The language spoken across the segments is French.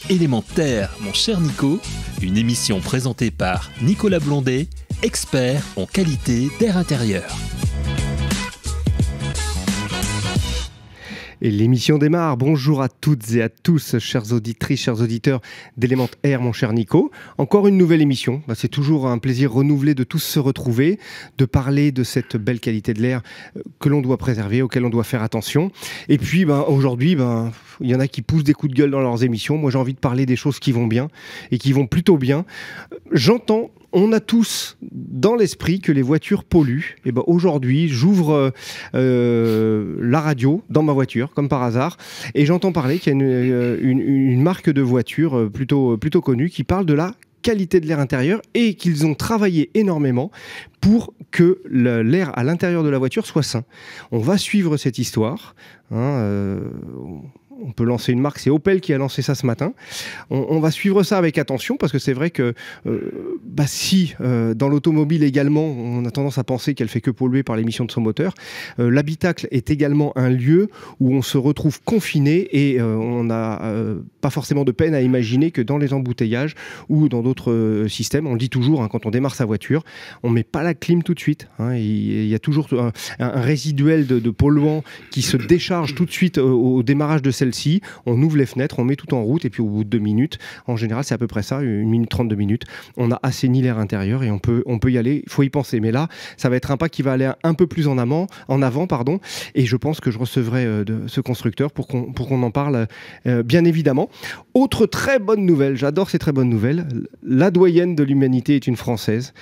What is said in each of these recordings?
Élémentaire, mon cher Nico, une émission présentée par Nicolas Blondet, expert en qualité d'air intérieur. Et l'émission démarre. Bonjour à toutes et à tous, chères auditrices, chers auditeurs d'Élémentaire, mon cher Nico. Encore une nouvelle émission. C'est toujours un plaisir renouvelé de tous se retrouver, de parler de cette belle qualité de l'air que l'on doit préserver, auquel on doit faire attention. Et puis aujourd'hui, il y en a qui poussent des coups de gueule dans leurs émissions. Moi, j'ai envie de parler des choses qui vont bien et qui vont plutôt bien. J'entends. On a tous dans l'esprit que les voitures polluent. Et aujourd'hui, j'ouvre la radio dans ma voiture, comme par hasard, et j'entends parler qu'il y a une marque de voiture plutôt connue qui parle de la qualité de l'air intérieur et qu'ils ont travaillé énormément pour que l'air à l'intérieur de la voiture soit sain. On va suivre cette histoire. On peut lancer une marque, c'est Opel qui a lancé ça ce matin. On va suivre ça avec attention parce que c'est vrai que si dans l'automobile également, on a tendance à penser qu'elle fait que polluer par l'émission de son moteur, l'habitacle est également un lieu où on se retrouve confiné et on n'a pas forcément de peine à imaginer que dans les embouteillages ou dans d'autres systèmes, on le dit toujours, quand on démarre sa voiture, on ne met pas la clim tout de suite. Il y a toujours un résiduel de polluants qui se décharge tout de suite au démarrage de celle-ci. On ouvre les fenêtres, on met tout en route et puis au bout de 2 minutes, en général c'est à peu près ça, 1 minute 30, 2 minutes, on a assaini l'air intérieur et on peut y aller, il faut y penser. Mais là, ça va être un pas qui va aller un peu plus en avant, et je pense que je recevrai ce constructeur pour qu'on en parle bien évidemment. Autre très bonne nouvelle, j'adore ces très bonnes nouvelles, la doyenne de l'humanité est une Française.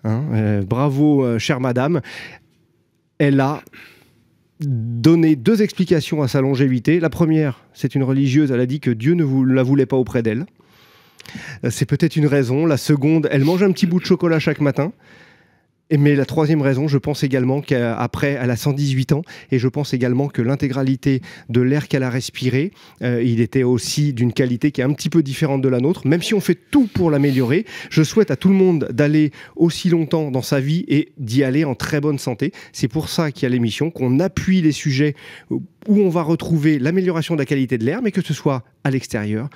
Bravo, chère madame. Elle a donné 2 explications à sa longévité. La première, c'est une religieuse, elle a dit que Dieu ne la voulait pas auprès d'elle. C'est peut-être une raison. La seconde, elle mange un petit bout de chocolat chaque matin. Mais la troisième raison, je pense également qu'après, elle a 118 ans, et je pense également que l'intégralité de l'air qu'elle a respiré, il était aussi d'une qualité qui est un petit peu différente de la nôtre. Même si on fait tout pour l'améliorer, je souhaite à tout le monde d'aller aussi longtemps dans sa vie et d'y aller en très bonne santé. C'est pour ça qu'il y a l'émission, qu'on appuie les sujets où on va retrouver l'amélioration de la qualité de l'air, mais que ce soit à l'extérieur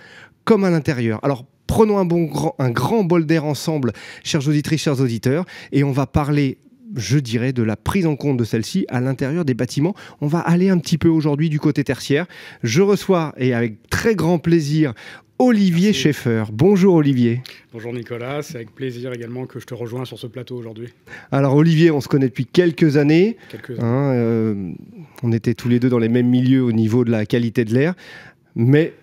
comme à l'intérieur. Alors, prenons un grand bol d'air ensemble, chères auditrices, chers auditeurs, et on va parler, je dirais, de la prise en compte de celle-ci à l'intérieur des bâtiments. On va aller un petit peu aujourd'hui du côté tertiaire. Je reçois, et avec très grand plaisir, Olivier Schaeffer. Bonjour Olivier. Bonjour Nicolas, c'est avec plaisir également que je te rejoins sur ce plateau aujourd'hui. Alors Olivier, on se connaît depuis quelques années. On était tous les deux dans les mêmes milieux au niveau de la qualité de l'air, mais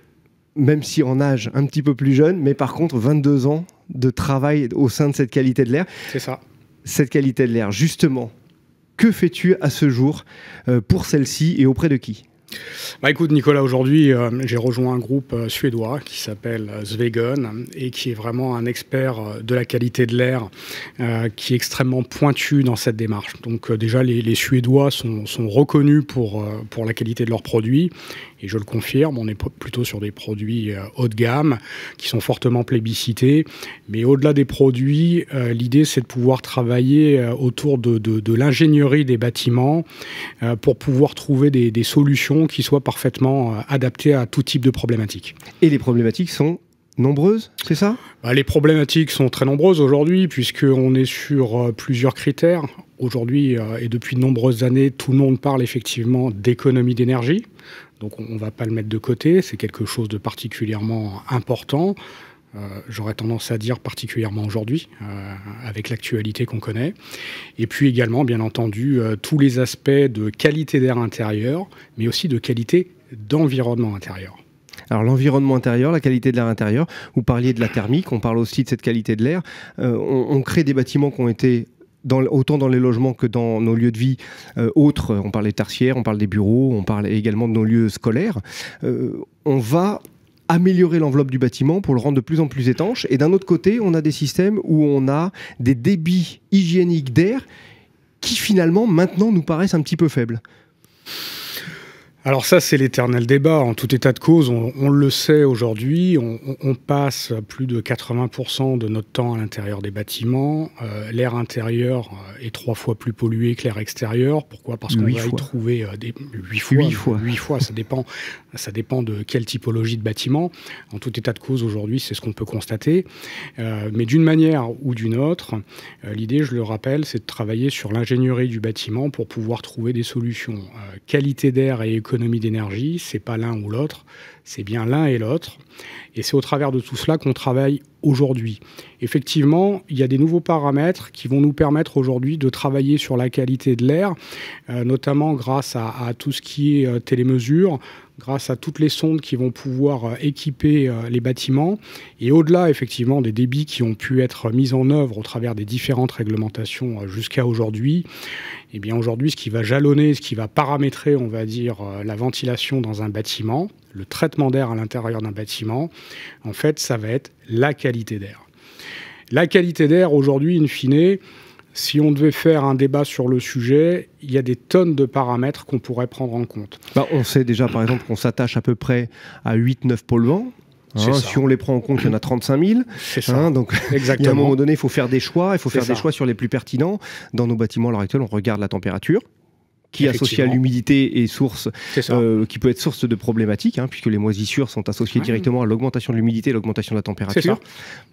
même si en âge un petit peu plus jeune, mais par contre 22 ans de travail au sein de cette qualité de l'air. C'est ça. Cette qualité de l'air, justement, que fais-tu à ce jour pour celle-ci et auprès de qui ? Écoute Nicolas, aujourd'hui j'ai rejoint un groupe suédois qui s'appelle Svegon et qui est vraiment un expert de la qualité de l'air qui est extrêmement pointu dans cette démarche. Donc déjà les Suédois sont reconnus pour la qualité de leurs produits. Et je le confirme, on est plutôt sur des produits haut de gamme qui sont fortement plébiscités. Mais au-delà des produits, l'idée c'est de pouvoir travailler autour de l'ingénierie des bâtiments pour pouvoir trouver des solutions qui soient parfaitement adaptées à tout type de problématiques. Et les problématiques sont nombreuses, c'est ça ? Les problématiques sont très nombreuses aujourd'hui puisqu'on est sur plusieurs critères. Aujourd'hui et depuis de nombreuses années, tout le monde parle effectivement d'économie d'énergie. Donc on ne va pas le mettre de côté, c'est quelque chose de particulièrement important. J'aurais tendance à dire particulièrement aujourd'hui, avec l'actualité qu'on connaît. Et puis également, bien entendu, tous les aspects de qualité d'air intérieur, mais aussi de qualité d'environnement intérieur. Alors l'environnement intérieur, la qualité de l'air intérieur, vous parliez de la thermique, on parle aussi de cette qualité de l'air. On crée des bâtiments qui ont été autant dans les logements que dans nos lieux de vie autres. On parle des tertiaires, on parle des bureaux, on parle également de nos lieux scolaires. On va améliorer l'enveloppe du bâtiment pour le rendre de plus en plus étanche. Et d'un autre côté, on a des systèmes où on a des débits hygiéniques d'air qui finalement, maintenant, nous paraissent un petit peu faibles. Alors ça, c'est l'éternel débat. En tout état de cause, on le sait aujourd'hui, on passe plus de 80% de notre temps à l'intérieur des bâtiments. L'air intérieur est 3 fois plus pollué que l'air extérieur. Pourquoi? Parce qu'on va y trouver 8 fois. Ça dépend de quelle typologie de bâtiment. En tout état de cause, aujourd'hui, c'est ce qu'on peut constater. Mais d'une manière ou d'une autre, l'idée, je le rappelle, c'est de travailler sur l'ingénierie du bâtiment pour pouvoir trouver des solutions. Qualité d'air et économie d'énergie, c'est pas l'un ou l'autre, c'est bien l'un et l'autre. Et c'est au travers de tout cela qu'on travaille aujourd'hui. Effectivement, il y a des nouveaux paramètres qui vont nous permettre aujourd'hui de travailler sur la qualité de l'air, notamment grâce à tout ce qui est télémesure, grâce à toutes les sondes qui vont pouvoir équiper les bâtiments. Et au-delà, effectivement, des débits qui ont pu être mis en œuvre au travers des différentes réglementations jusqu'à aujourd'hui, eh bien aujourd'hui, ce qui va jalonner, ce qui va paramétrer, on va dire, la ventilation dans un bâtiment, le traitement d'air à l'intérieur d'un bâtiment, en fait, ça va être la qualité d'air. La qualité d'air, aujourd'hui, in fine, si on devait faire un débat sur le sujet, il y a des tonnes de paramètres qu'on pourrait prendre en compte. On sait déjà, par exemple, qu'on s'attache à peu près à 8-9 polluants. Si on les prend en compte, il y en a 35 000. C'est ça. Donc, il y a un moment donné, il faut faire des choix. Il faut faire des choix sur les plus pertinents. Dans nos bâtiments, à l'heure actuelle, on regarde la température, qui est associée à l'humidité et source, qui peut être source de problématiques, puisque les moisissures sont associées directement à l'augmentation de l'humidité et l'augmentation de la température.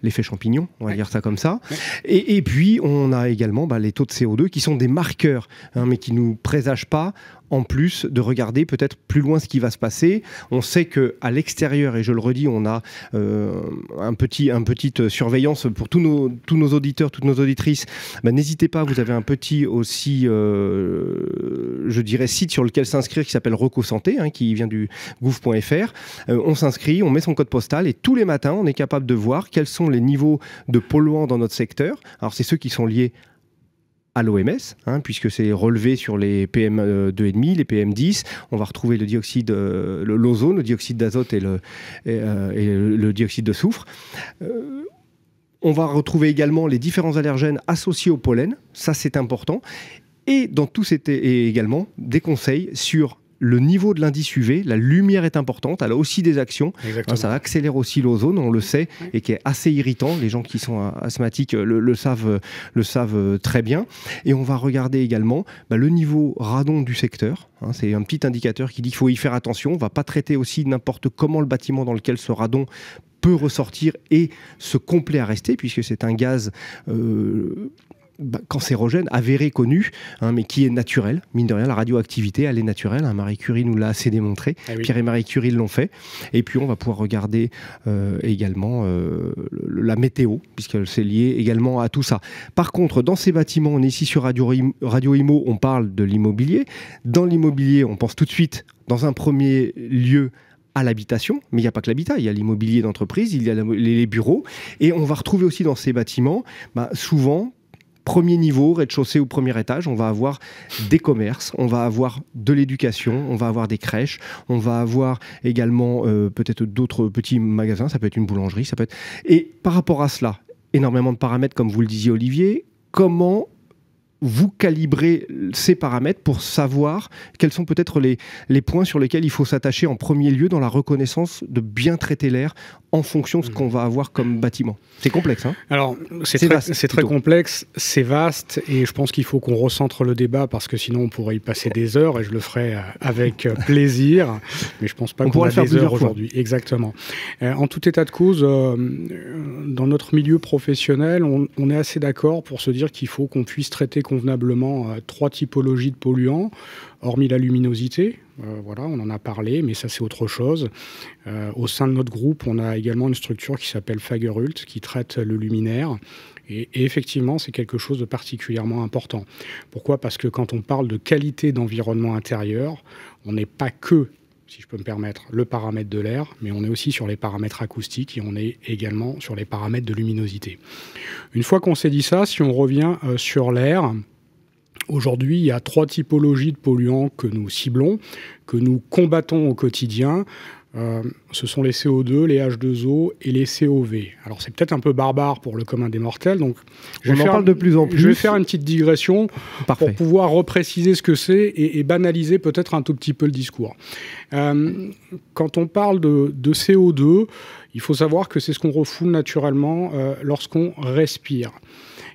L'effet champignon, on va dire ça comme ça. Et puis, on a également les taux de CO2 qui sont des marqueurs, mais qui ne nous présagent pas, en plus de regarder peut-être plus loin ce qui va se passer. On sait qu'à l'extérieur, et je le redis, on a une petite surveillance pour tous nos auditeurs, toutes nos auditrices. N'hésitez pas, vous avez un petit aussi, je dirais, site sur lequel s'inscrire qui s'appelle RecoSanté, qui vient du gouv.fr. On s'inscrit, on met son code postal et tous les matins, on est capable de voir quels sont les niveaux de polluants dans notre secteur. Alors, c'est ceux qui sont liés à l'OMS, puisque c'est relevé sur les PM2,5, les PM10. On va retrouver le dioxyde, l'ozone, le dioxyde d'azote et le dioxyde de soufre. On va retrouver également les différents allergènes associés au pollen. Ça, c'est important. Et dans tout c'était également des conseils sur le niveau de l'indice UV, la lumière est importante, elle a aussi des actions. Ça accélère aussi l'ozone, on le sait, et qui est assez irritant. Les gens qui sont asthmatiques le savent très bien. Et on va regarder également le niveau radon du secteur. C'est un petit indicateur qui dit qu'il faut y faire attention. On ne va pas traiter aussi n'importe comment le bâtiment dans lequel ce radon peut ressortir et se complet à rester, puisque c'est un gaz cancérogène, avéré, connu, mais qui est naturel. Mine de rien, la radioactivité, elle est naturelle. Marie Curie nous l'a assez démontré. Pierre et Marie Curie l'ont fait. Et puis, on va pouvoir regarder également la météo, puisque c'est lié également à tout ça. Par contre, dans ces bâtiments, on est ici sur Radio Imo, on parle de l'immobilier. Dans l'immobilier, on pense tout de suite, dans un premier lieu, à l'habitation, mais il n'y a pas que l'habitat, il y a l'immobilier d'entreprise, il y a les bureaux, et on va retrouver aussi dans ces bâtiments, souvent, premier niveau, rez-de-chaussée ou premier étage, on va avoir des commerces, on va avoir de l'éducation, on va avoir des crèches, on va avoir également peut-être d'autres petits magasins, ça peut être une boulangerie, ça peut être... Et par rapport à cela, énormément de paramètres, comme vous le disiez Olivier, comment vous calibrez ces paramètres pour savoir quels sont peut-être les points sur lesquels il faut s'attacher en premier lieu dans la reconnaissance de bien traiter l'air en fonction de ce qu'on va avoir comme bâtiment. C'est complexe, Alors, c'est très complexe, c'est vaste, et je pense qu'il faut qu'on recentre le débat, parce que sinon on pourrait y passer des heures, et je le ferai avec plaisir, mais je pense pas qu'on a des heures aujourd'hui. Exactement. En tout état de cause, dans notre milieu professionnel, on est assez d'accord pour se dire qu'il faut qu'on puisse traiter convenablement 3 typologies de polluants, hormis la luminosité. On en a parlé, mais ça c'est autre chose. Au sein de notre groupe, on a également une structure qui s'appelle Fagerhult, qui traite le luminaire. Et effectivement, c'est quelque chose de particulièrement important. Pourquoi ? Parce que quand on parle de qualité d'environnement intérieur, on n'est pas que, si je peux me permettre, le paramètre de l'air, mais on est aussi sur les paramètres acoustiques et on est également sur les paramètres de luminosité. Une fois qu'on s'est dit ça, si on revient sur l'air, aujourd'hui, il y a 3 typologies de polluants que nous ciblons, que nous combattons au quotidien. ce sont les CO2, les H2O et les COV. Alors c'est peut-être un peu barbare pour le commun des mortels, donc on en parle de plus en plus. Je vais faire une petite digression pour pouvoir repréciser ce que c'est et banaliser peut-être un tout petit peu le discours. Quand on parle de CO2, il faut savoir que c'est ce qu'on refoule naturellement lorsqu'on respire.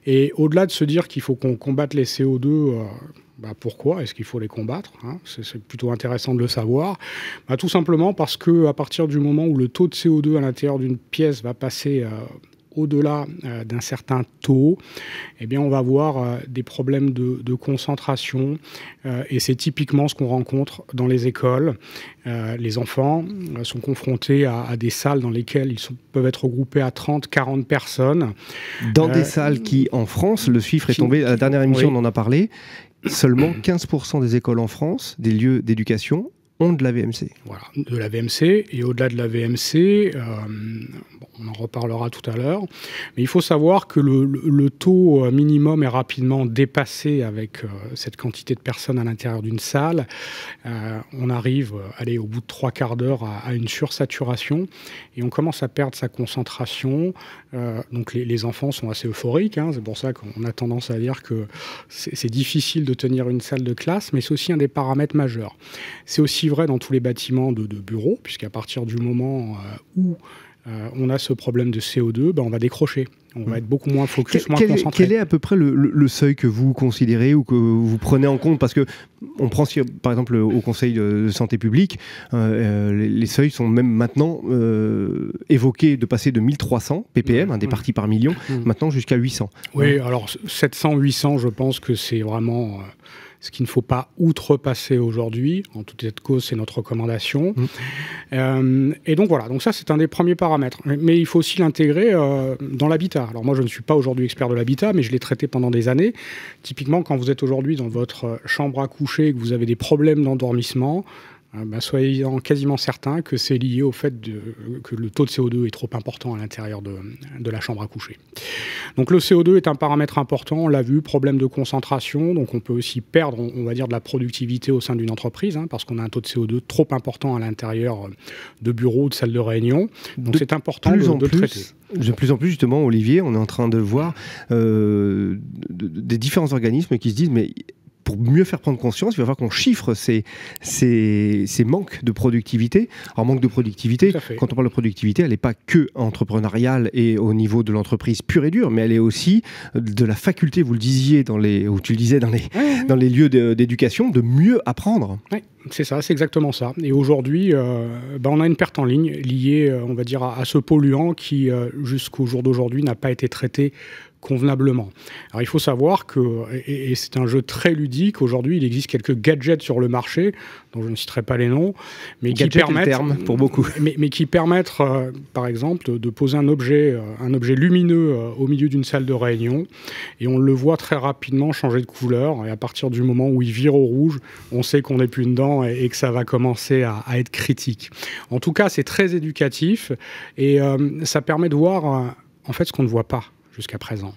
Et au-delà de se dire qu'il faut qu'on combatte les CO2, pourquoi est-ce qu'il faut les combattre, hein? C'est plutôt intéressant de le savoir. Tout simplement parce qu'à partir du moment où le taux de CO2 à l'intérieur d'une pièce va passer au-delà d'un certain taux, eh bien, on va avoir des problèmes de concentration. Et c'est typiquement ce qu'on rencontre dans les écoles. Les enfants sont confrontés à des salles dans lesquelles ils peuvent être regroupés à 30, 40 personnes. Dans des salles qui, en France, le chiffre est tombé, à la dernière émission, on en a parlé, seulement 15% des écoles en France, des lieux d'éducation, ont de la VMC. Voilà, de la VMC. Et au-delà de la VMC, on en reparlera tout à l'heure, mais il faut savoir que le taux minimum est rapidement dépassé avec cette quantité de personnes à l'intérieur d'une salle. On arrive, au bout de 3 quarts d'heure à une sursaturation et on commence à perdre sa concentration. Donc les enfants sont assez euphoriques, hein, c'est pour ça qu'on a tendance à dire que c'est difficile de tenir une salle de classe, mais c'est aussi un des paramètres majeurs. C'est aussi vrai dans tous les bâtiments de bureaux, puisqu'à partir du moment où on a ce problème de CO2, on va décrocher. On va être beaucoup moins focus, moins concentré. Quel est à peu près le seuil que vous considérez ou que vous prenez en compte? Parce que on prend, par exemple, au Conseil de santé publique, les seuils sont même maintenant évoqués de passer de 1300 ppm, des parties par million, maintenant jusqu'à 800. Oui, alors 700, 800, je pense que c'est vraiment... ce qu'il ne faut pas outrepasser aujourd'hui. En tout état de cause, c'est notre recommandation. Et donc voilà, donc ça c'est un des premiers paramètres. Mais il faut aussi l'intégrer dans l'habitat. Alors moi je ne suis pas aujourd'hui expert de l'habitat, mais je l'ai traité pendant des années. Typiquement, quand vous êtes aujourd'hui dans votre chambre à coucher et que vous avez des problèmes d'endormissement, soyez quasiment certain que c'est lié au fait que le taux de CO2 est trop important à l'intérieur de la chambre à coucher. Donc le CO2 est un paramètre important, on l'a vu, problème de concentration, donc on peut aussi perdre, on va dire, de la productivité au sein d'une entreprise, hein, parce qu'on a un taux de CO2 trop important à l'intérieur de bureaux, de salles de réunion. Donc c'est important de le traiter. De plus en plus, justement, Olivier, on est en train de voir des différents organismes qui se disent, mais pour mieux faire prendre conscience, il va falloir qu'on chiffre ces manques de productivité. Alors, manque de productivité, quand on parle de productivité, elle n'est pas que entrepreneuriale et au niveau de l'entreprise pure et dure, mais elle est aussi de la faculté, vous le disiez, dans les lieux d'éducation, de mieux apprendre. Oui, c'est ça, c'est exactement ça. Et aujourd'hui, on a une perte en ligne liée, on va dire, à ce polluant qui, jusqu'au jour d'aujourd'hui, n'a pas été traité convenablement. Alors il faut savoir que, et c'est un jeu très ludique, aujourd'hui il existe quelques gadgets sur le marché, dont je ne citerai pas les noms, mais qui permettent, terme pour beaucoup. Mais qui permettent par exemple de poser un objet lumineux au milieu d'une salle de réunion, et on le voit très rapidement changer de couleur, et à partir du moment où il vire au rouge, on sait qu'on n'est plus dedans et que ça va commencer à être critique. En tout cas, c'est très éducatif, et ça permet de voir en fait ce qu'on ne voit pas jusqu'à présent.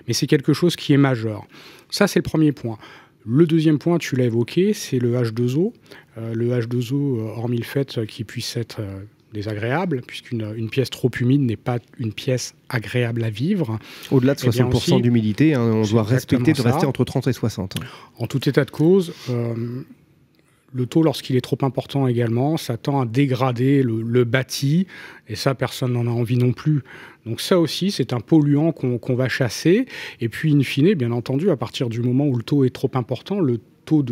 Mais c'est quelque chose qui est majeur. Ça, c'est le premier point. Le deuxième point, tu l'as évoqué, c'est le H2O. Le H2O, hormis le fait qu'il puisse être désagréable, puisqu'une pièce trop humide n'est pas une pièce agréable à vivre. Au-delà de 60% d'humidité, on doit rester entre 30 et 60. En tout état de cause, le taux, lorsqu'il est trop important également, ça tend à dégrader le bâti, et ça, personne n'en a envie non plus. Donc ça aussi, c'est un polluant qu'on va chasser. Et puis, in fine, bien entendu, à partir du moment où le taux est trop important, le taux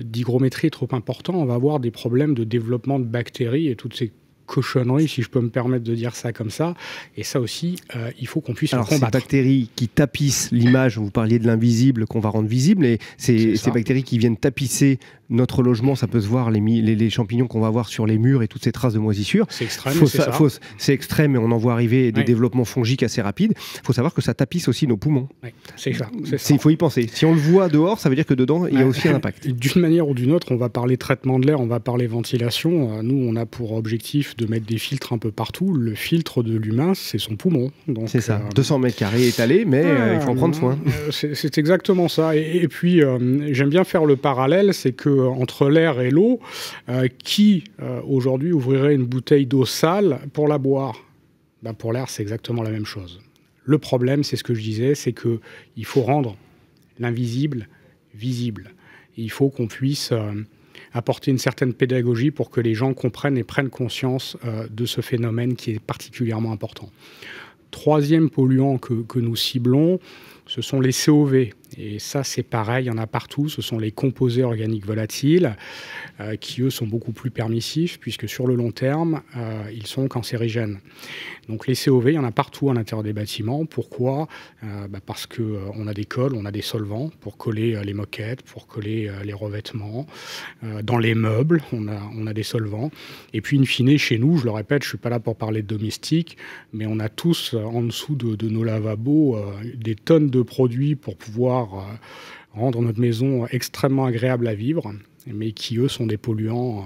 d'hygrométrie est trop important, on va avoir des problèmes de développement de bactéries et toutes ces cochonneries, si je peux me permettre de dire ça comme ça. Et ça aussi, il faut qu'on puisse le combattre. Ces bactéries qui tapissent l'image, vous parliez de l'invisible qu'on va rendre visible, et ces bactéries qui viennent tapisser notre logement, ça peut se voir, les champignons qu'on va avoir sur les murs et toutes ces traces de moisissure. C'est extrême, c'est extrême, et on en voit arriver des développements fongiques assez rapides. Il faut savoir que ça tapisse aussi nos poumons. Oui, c'est ça. Il faut y penser. Si on le voit dehors, ça veut dire que dedans, il y a aussi un impact. D'une manière ou d'une autre, on va parler traitement de l'air, on va parler ventilation. Nous, on a pour objectif de mettre des filtres un peu partout. Le filtre de l'humain, c'est son poumon. C'est ça. 200 mètres carrés étalés, mais il faut en prendre soin. C'est exactement ça. Et puis, j'aime bien faire le parallèle, c'est que entre l'air et l'eau, qui aujourd'hui ouvrirait une bouteille d'eau sale pour la boire? Ben, pour l'air, c'est exactement la même chose. Le problème, c'est ce que je disais, c'est qu'il faut rendre l'invisible visible. Et il faut qu'on puisse apporter une certaine pédagogie pour que les gens comprennent et prennent conscience de ce phénomène qui est particulièrement important. Troisième polluant que nous ciblons, ce sont les COV. Et ça, c'est pareil, il y en a partout. Ce sont les composés organiques volatiles qui, eux, sont beaucoup plus permissifs puisque sur le long terme, ils sont cancérigènes. Donc les COV, il y en a partout à l'intérieur des bâtiments. Pourquoi? Parce qu'on a des colles, on a des solvants pour coller les moquettes, pour coller les revêtements. Dans les meubles, on a des solvants. Et puis, in fine, chez nous, je le répète, je ne suis pas là pour parler de domestique, mais on a tous, en dessous de nos lavabos, des tonnes de produits pour pouvoir rendre notre maison extrêmement agréable à vivre, mais qui, eux, sont des polluants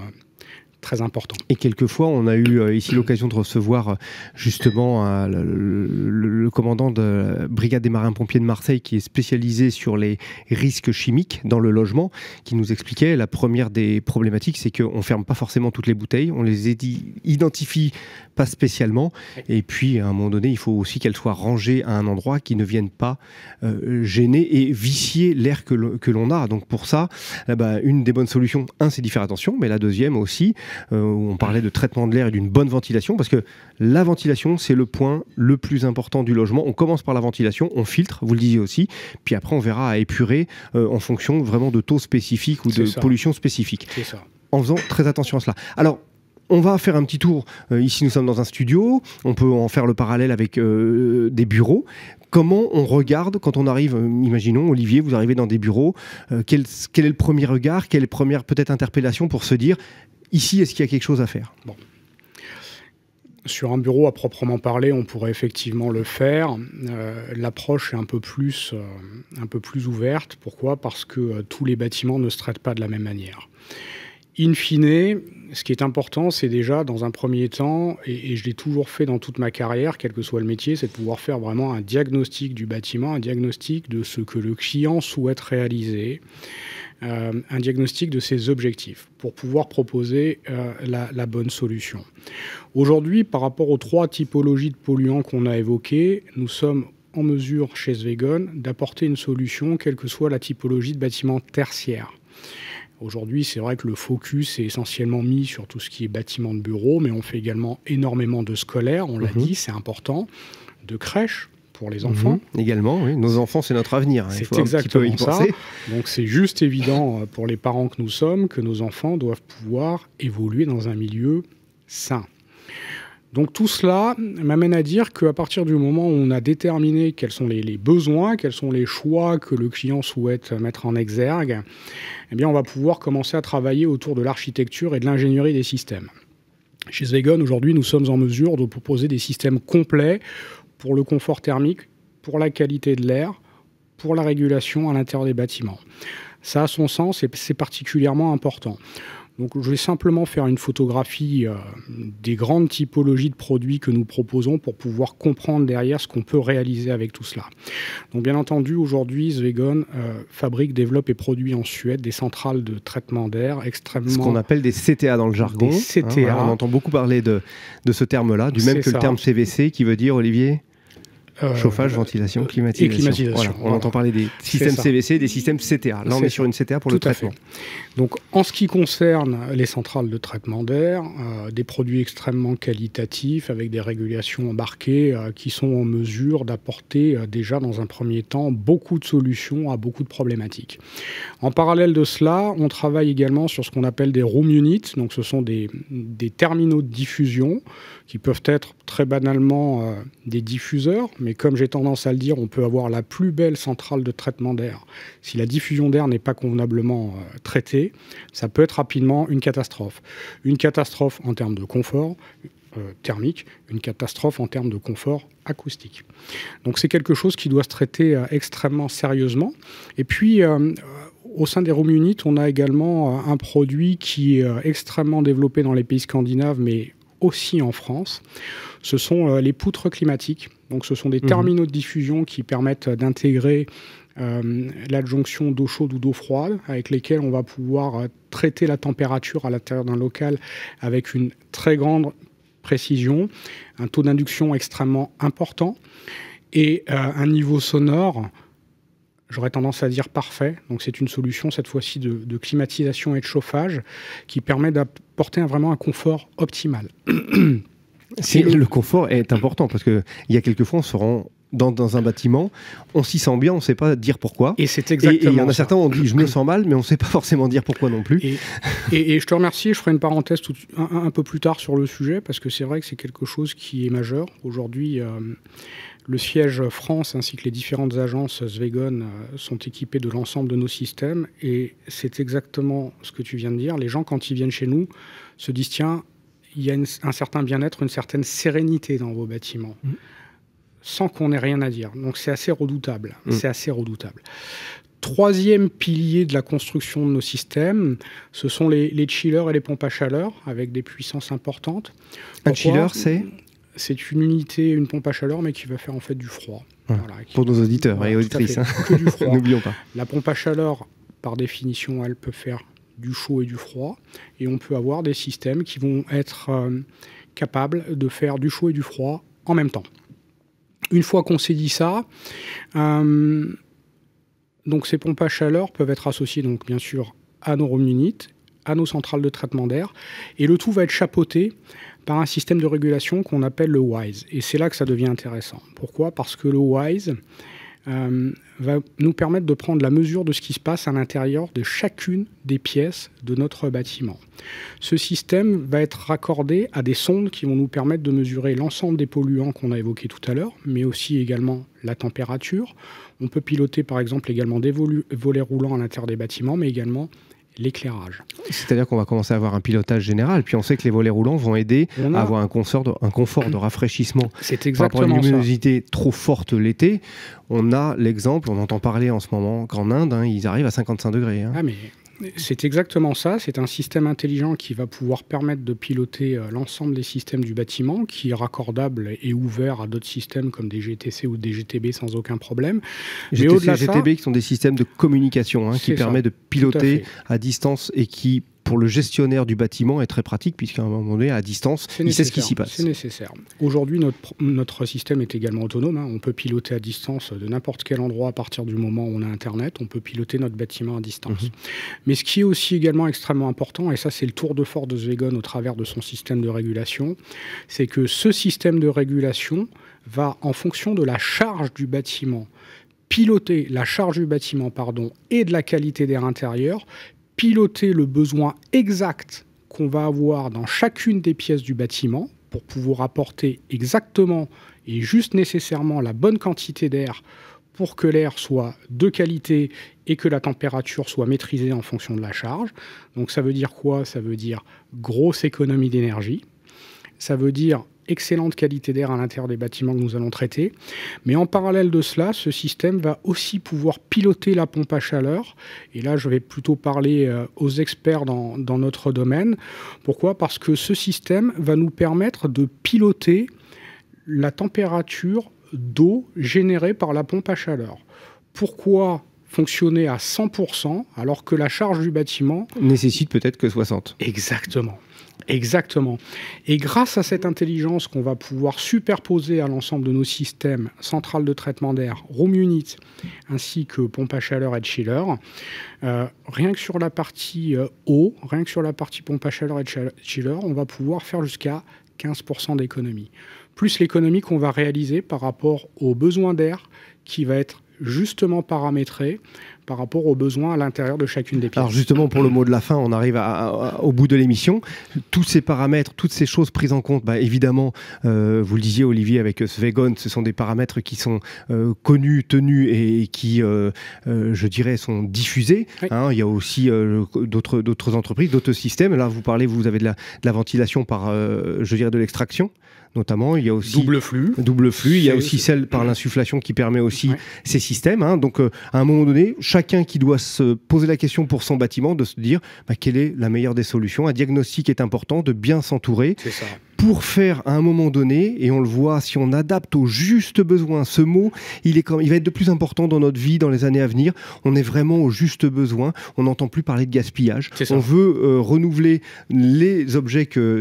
très importants. Et quelquefois, on a eu ici l'occasion de recevoir justement le commandant de la brigade des marins-pompiers de Marseille qui est spécialisé sur les risques chimiques dans le logement, qui nous expliquait la première des problématiques, c'est qu'on ne ferme pas forcément toutes les bouteilles, on les identifie pas spécialement, et puis à un moment donné, il faut aussi qu'elles soient rangées à un endroit qui ne vienne pas gêner et vicier l'air que l'on a. Donc pour ça, une des bonnes solutions, c'est d'y faire attention, mais la deuxième aussi, où on parlait de traitement de l'air et d'une bonne ventilation, parce que la ventilation, c'est le point le plus important du logement. On commence par la ventilation, on filtre, vous le disiez aussi, puis après on verra à épurer en fonction vraiment de taux spécifiques ou de pollution spécifique. C'est ça. En faisant très attention à cela. Alors, on va faire un petit tour. Ici, nous sommes dans un studio. On peut en faire le parallèle avec des bureaux. Comment on regarde quand on arrive, imaginons, Olivier, vous arrivez dans des bureaux, quel est le premier regard, quelle est la première peut-être interpellation pour se dire, ici, est-ce qu'il y a quelque chose à faire? Bon. Sur un bureau à proprement parler, on pourrait effectivement le faire. L'approche est un peu plus ouverte. Pourquoi? Parce que tous les bâtiments ne se traitent pas de la même manière. In fine, ce qui est important, c'est déjà, dans un premier temps, et je l'ai toujours fait dans toute ma carrière, quel que soit le métier, c'est de pouvoir faire vraiment un diagnostic du bâtiment, un diagnostic de ce que le client souhaite réaliser, un diagnostic de ses objectifs, pour pouvoir proposer la bonne solution. Aujourd'hui, par rapport aux 3 typologies de polluants qu'on a évoquées, nous sommes en mesure, chez Svegon, d'apporter une solution, quelle que soit la typologie de bâtiment tertiaire. Aujourd'hui, c'est vrai que le focus est essentiellement mis sur tout ce qui est bâtiment de bureau, mais on fait également énormément de scolaires, on l'a dit, c'est important, de crèches pour les enfants. Également, oui. Nos enfants, c'est notre avenir. C'est exactement ça. Donc c'est juste évident pour les parents que nous sommes que nos enfants doivent pouvoir évoluer dans un milieu sain. Donc tout cela m'amène à dire qu'à partir du moment où on a déterminé quels sont les besoins, quels sont les choix que le client souhaite mettre en exergue, eh bien on va pouvoir commencer à travailler autour de l'architecture et de l'ingénierie des systèmes. Chez Svegon, aujourd'hui, nous sommes en mesure de proposer des systèmes complets pour le confort thermique, pour la qualité de l'air, pour la régulation à l'intérieur des bâtiments. Ça a son sens et c'est particulièrement important. Donc, je vais simplement faire une photographie des grandes typologies de produits que nous proposons pour pouvoir comprendre derrière ce qu'on peut réaliser avec tout cela. Donc, bien entendu, aujourd'hui, Svegon fabrique, développe et produit en Suède des centrales de traitement d'air extrêmement... Ce qu'on appelle des CTA dans le jargon. Des CTA. On entend beaucoup parler de ce terme-là, du même que le terme CVC, qui veut dire, Olivier ? Chauffage, ventilation, climatisation. Et climatisation. Voilà. On entend parler des systèmes CVC, des systèmes CTA. Là, on est sur une CTA pour le traitement. Donc, en ce qui concerne les centrales de traitement d'air, des produits extrêmement qualitatifs avec des régulations embarquées qui sont en mesure d'apporter déjà dans un premier temps beaucoup de solutions à beaucoup de problématiques. En parallèle de cela, on travaille également sur ce qu'on appelle des room units. Donc, ce sont des terminaux de diffusion qui peuvent être très banalement des diffuseurs, mais comme j'ai tendance à le dire, on peut avoir la plus belle centrale de traitement d'air. Si la diffusion d'air n'est pas convenablement traitée, ça peut être rapidement une catastrophe. Une catastrophe en termes de confort thermique, une catastrophe en termes de confort acoustique. Donc c'est quelque chose qui doit se traiter extrêmement sérieusement. Et puis, au sein des room units, on a également un produit qui est extrêmement développé dans les pays scandinaves, mais aussi en France. Ce sont les poutres climatiques. Donc ce sont des terminaux de diffusion qui permettent d'intégrer l'adjonction d'eau chaude ou d'eau froide, avec lesquelles on va pouvoir traiter la température à l'intérieur d'un local avec une très grande précision, un taux d'induction extrêmement important et un niveau sonore, j'aurais tendance à dire parfait. Donc c'est une solution cette fois-ci de climatisation et de chauffage qui permet d'apporter vraiment un confort optimal. Le confort est important parce qu'il y a quelques fois on se rend dans un bâtiment, on s'y sent bien, on ne sait pas dire pourquoi. Et c'est exactement et il y en a certains, on dit je me sens mal, mais on ne sait pas forcément dire pourquoi non plus. Et je te remercie, je ferai une parenthèse un peu plus tard sur le sujet, parce que c'est vrai que c'est quelque chose qui est majeur. Aujourd'hui, le siège France ainsi que les différentes agences Svegon sont équipées de l'ensemble de nos systèmes, et c'est exactement ce que tu viens de dire. Les gens, quand ils viennent chez nous, se disent tiens, il y a un certain bien-être, une certaine sérénité dans vos bâtiments. Sans qu'on ait rien à dire. Donc c'est assez redoutable. C'est assez redoutable. Troisième pilier de la construction de nos systèmes, ce sont les chillers et les pompes à chaleur avec des puissances importantes. Un chiller, c'est une unité, une pompe à chaleur, mais qui va faire en fait du froid. Voilà, pour nos auditeurs et auditrices. Que du froid. N'oublions pas. La pompe à chaleur, par définition, elle peut faire du chaud et du froid. Et on peut avoir des systèmes qui vont être capables de faire du chaud et du froid en même temps. Une fois qu'on s'est dit ça, donc ces pompes à chaleur peuvent être associées donc bien sûr à nos room units, à nos centrales de traitement d'air, et le tout va être chapeauté par un système de régulation qu'on appelle le WISE. Et c'est là que ça devient intéressant. Pourquoi ? Parce que le WISE va nous permettre de prendre la mesure de ce qui se passe à l'intérieur de chacune des pièces de notre bâtiment. Ce système va être raccordé à des sondes qui vont nous permettre de mesurer l'ensemble des polluants qu'on a évoqués tout à l'heure, mais aussi également la température. On peut piloter par exemple également des volets roulants à l'intérieur des bâtiments, mais également l'éclairage. C'est-à-dire qu'on va commencer à avoir un pilotage général, puis on sait que les volets roulants vont aider à avoir un confort de rafraîchissement. C'est exactement par rapport à une luminosité trop forte l'été. On a l'exemple, on entend parler en ce moment qu'en Inde, ils arrivent à 55 degrés. Ah mais c'est exactement ça, c'est un système intelligent qui va pouvoir permettre de piloter l'ensemble des systèmes du bâtiment, qui est raccordable et ouvert à d'autres systèmes comme des GTC ou des GTB sans aucun problème. GTC, mais au-delà GTB qui sont des systèmes de communication qui permettent de piloter à distance et qui, pour le gestionnaire du bâtiment, est très pratique puisqu'à un moment donné, à distance, il sait ce qui s'y passe. C'est nécessaire. Aujourd'hui, notre système est également autonome. On peut piloter à distance de n'importe quel endroit à partir du moment où on a Internet. On peut piloter notre bâtiment à distance. Mais ce qui est aussi également extrêmement important, et ça c'est le tour de force de Svegon au travers de son système de régulation, c'est que ce système de régulation va, en fonction de la charge du bâtiment, piloter la charge du bâtiment et de la qualité d'air intérieur, piloter le besoin exact qu'on va avoir dans chacune des pièces du bâtiment pour pouvoir apporter exactement et juste nécessairement la bonne quantité d'air pour que l'air soit de qualité et que la température soit maîtrisée en fonction de la charge. Donc ça veut dire quoi ? Ça veut dire grosse économie d'énergie. Ça veut dire excellente qualité d'air à l'intérieur des bâtiments que nous allons traiter. Mais en parallèle de cela, ce système va aussi pouvoir piloter la pompe à chaleur. Et là, je vais plutôt parler aux experts dans notre domaine. Pourquoi ? Parce que ce système va nous permettre de piloter la température d'eau générée par la pompe à chaleur. Pourquoi fonctionner à 100% alors que la charge du bâtiment nécessite peut-être que 60 ? Exactement. Exactement. Et grâce à cette intelligence qu'on va pouvoir superposer à l'ensemble de nos systèmes, centrales de traitement d'air, room unit, ainsi que pompe à chaleur et chiller, rien que sur la partie eau, rien que sur la partie pompe à chaleur et chiller, on va pouvoir faire jusqu'à 15% d'économie. Plus l'économie qu'on va réaliser par rapport aux besoins d'air qui va être justement paramétré par rapport aux besoins à l'intérieur de chacune des pièces. Alors justement, pour le mot de la fin, on arrive au bout de l'émission. Tous ces paramètres, toutes ces choses prises en compte, évidemment, vous le disiez Olivier avec Svegon, ce sont des paramètres qui sont connus, tenus et qui, je dirais, sont diffusés. Oui. Il y a aussi d'autres entreprises, d'autres systèmes. Là, vous avez de la ventilation par, je dirais, de l'extraction. Notamment, il y a aussi double flux. Il y a aussi celle par l'insufflation qui permet aussi ces systèmes. Donc, à un moment donné, chacun qui doit se poser la question pour son bâtiment, de se dire quelle est la meilleure des solutions. Un diagnostic est important, de bien s'entourer. C'est ça. pour faire à un moment donné, et on le voit, si on adapte au juste besoin, ce mot, il va être de plus important dans notre vie dans les années à venir. On est vraiment au juste besoin. On n'entend plus parler de gaspillage. On veut renouveler les objets que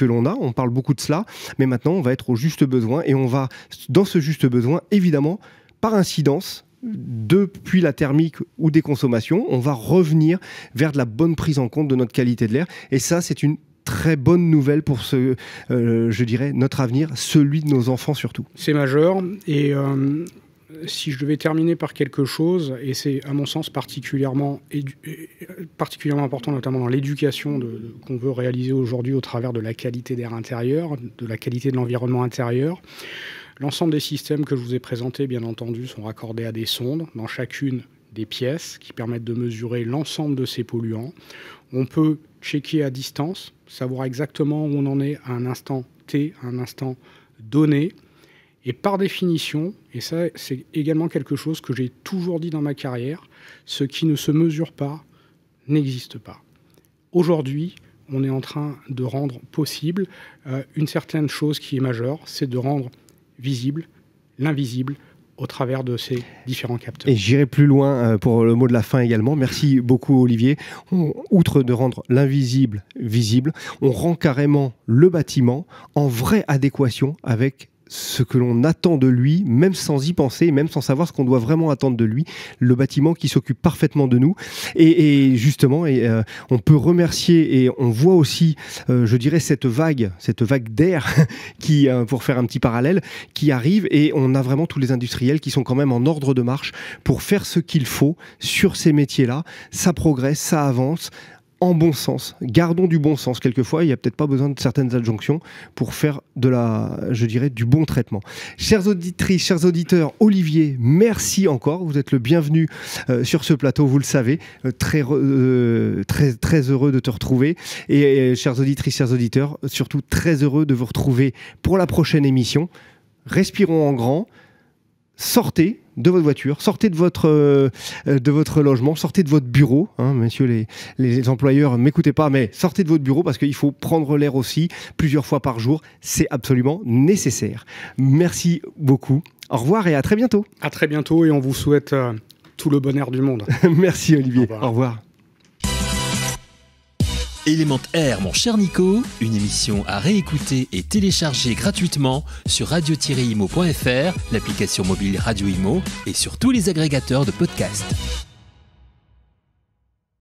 l'on a. On parle beaucoup de cela, mais maintenant on va être au juste besoin, et on va, dans ce juste besoin, évidemment, par incidence, depuis la thermique ou des consommations, on va revenir vers de la bonne prise en compte de notre qualité de l'air. Et ça, c'est une très bonne nouvelle pour je dirais, notre avenir, celui de nos enfants surtout. C'est majeur. Et si je devais terminer par quelque chose, et c'est à mon sens particulièrement important, notamment dans l'éducation qu'on veut réaliser aujourd'hui au travers de la qualité d'air intérieur, de la qualité de l'environnement intérieur. L'ensemble des systèmes que je vous ai présentés, bien entendu, sont raccordés à des sondes dans chacune des pièces qui permettent de mesurer l'ensemble de ces polluants. On peut checker à distance, savoir exactement où on en est à un instant T, à un instant donné. Et par définition, et ça c'est également quelque chose que j'ai toujours dit dans ma carrière, ce qui ne se mesure pas n'existe pas. Aujourd'hui, on est en train de rendre possible une certaine chose qui est majeure, c'est de rendre visible l'invisible au travers de ces différents capteurs. Et j'irai plus loin pour le mot de la fin également. Merci beaucoup Olivier. Outre de rendre l'invisible visible, on rend carrément le bâtiment en vraie adéquation avec ce que l'on attend de lui, même sans y penser, même sans savoir ce qu'on doit vraiment attendre de lui, le bâtiment qui s'occupe parfaitement de nous. Et justement, on peut remercier, et on voit aussi, je dirais, cette vague d'air qui, pour faire un petit parallèle, qui arrive, et on a vraiment tous les industriels qui sont quand même en ordre de marche pour faire ce qu'il faut sur ces métiers-là. Ça progresse, ça avance. En bon sens. Gardons du bon sens. Quelquefois, il n'y a peut-être pas besoin de certaines adjonctions pour faire du bon traitement. Chères auditrices, chers auditeurs, Olivier, merci encore. Vous êtes le bienvenu sur ce plateau, vous le savez. Très heureux de te retrouver. Et chères auditrices, chers auditeurs, surtout très heureux de vous retrouver pour la prochaine émission. Respirons en grand. Sortez de votre voiture, sortez de votre logement, sortez de votre bureau. Hein, messieurs les employeurs, m'écoutez pas, mais sortez de votre bureau parce qu'il faut prendre l'air aussi plusieurs fois par jour. C'est absolument nécessaire. Merci beaucoup. Au revoir et à très bientôt. À très bientôt et on vous souhaite tout le bonheur du monde. Merci Olivier. Au revoir. Element Air, mon cher Nico, une émission à réécouter et télécharger gratuitement sur radio-imo.fr, l'application mobile Radio Imo et sur tous les agrégateurs de podcasts.